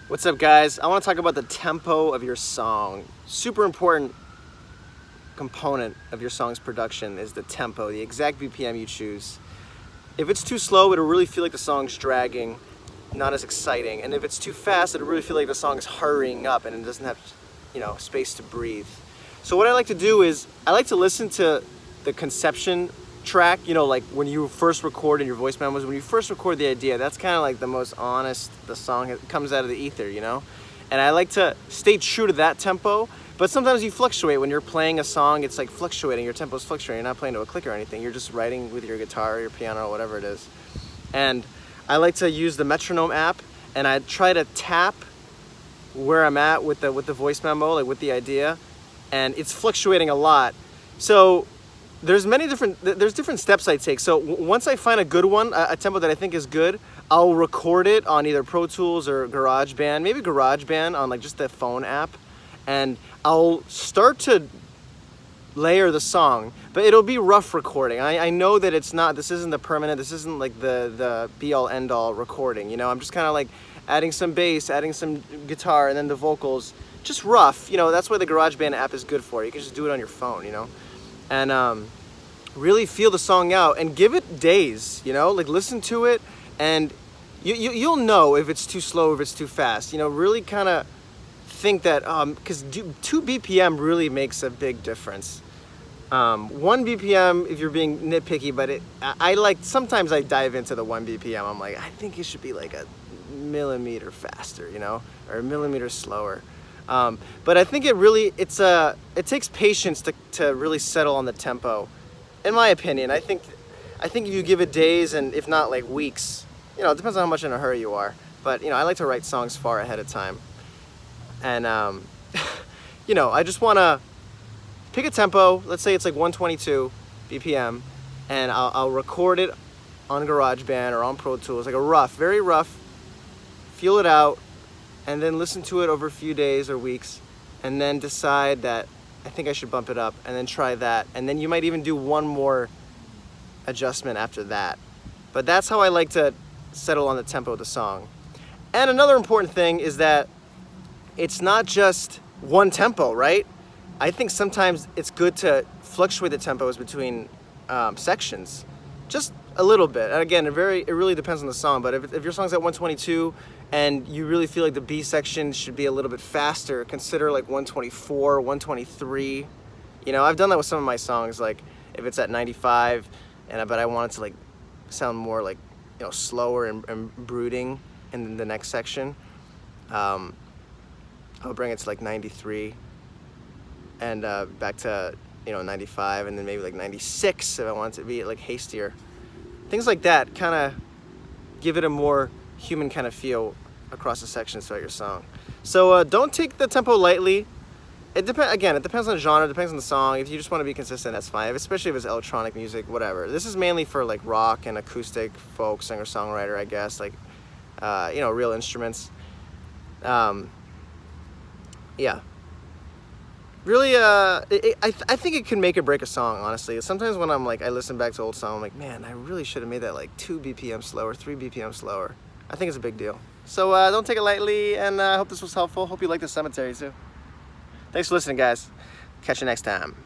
What's up, guys? I want to talk about the tempo of your song. Super important component of your song's production is the tempo, the exact BPM you choose. If it's too slow, it'll really feel like the song's dragging, not as exciting. And if it's too fast, it'll really feel like the song's hurrying up and it doesn't have, space to breathe. So what I like to do is I like to listen to the conception track, like when you first record in your voice memos, when you first record the idea, that's kind of like the most honest the song comes out of the ether, And I like to stay true to that tempo, but sometimes you fluctuate. When you're playing a song, it's like fluctuating, your tempo's fluctuating, you're not playing to a click or anything, you're just writing with your guitar or your piano or whatever it is. And I like to use the metronome app, and I try to tap where I'm at with the voice memo, like with the idea, and it's fluctuating a lot. So there's different steps I take. So once I find a good one, a tempo that I think is good, I'll record it on either Pro Tools or GarageBand, maybe GarageBand on like just the phone app, and I'll start to layer the song, but it'll be rough recording. I know that this isn't the permanent, this isn't like the be-all end-all recording, I'm just kind of like adding some bass, adding some guitar, and then the vocals, just rough, that's why the GarageBand app is good for. You can just do it on your phone, and really feel the song out and give it days, like listen to it, and you'll know if it's too slow, if it's too fast, really kind of think that, because 2 BPM really makes a big difference. 1 BPM if you're being nitpicky, but sometimes I dive into the 1 BPM. I'm like, I think it should be like a millimeter faster, or a millimeter slower. But I think it takes patience to really settle on the tempo. In my opinion, I think if you give it days, and if not like weeks, it depends on how much in a hurry you are. But I like to write songs far ahead of time, and I just want to pick a tempo. Let's say it's like 122 BPM, and I'll record it on GarageBand or on Pro Tools, like a very rough, feel it out, and then listen to it over a few days or weeks, and then decide that I think I should bump it up, and then try that, and then you might even do one more adjustment after that. But that's how I like to settle on the tempo of the song. And another important thing is that it's not just one tempo, right? I think sometimes it's good to fluctuate the tempos between sections, just a little bit. And again, it really depends on the song, but if your song's at 122 and you really feel like the B section should be a little bit faster, consider like 124, 123. I've done that with some of my songs, like if it's at 95, but I want it to like sound more like, slower and brooding in the next section. I'll bring it to like 93 and back to 95, and then maybe like 96 if I want it to be like hastier. Things like that kind of give it a more human kind of feel across the sections throughout your song. So don't take the tempo lightly. It depends on the genre, it depends on the song. If you just want to be consistent, that's fine, especially if it's electronic music, whatever. This is mainly for like rock and acoustic, folk, singer-songwriter, I guess, like real instruments. Yeah. Really, I think it can make or break a song, honestly. Sometimes when I listen back to old song, I'm like, man, I really should have made that like 2 BPM slower, 3 BPM slower. I think it's a big deal. So don't take it lightly, and I hope this was helpful. Hope you like the cemetery too. Thanks for listening, guys. Catch you next time.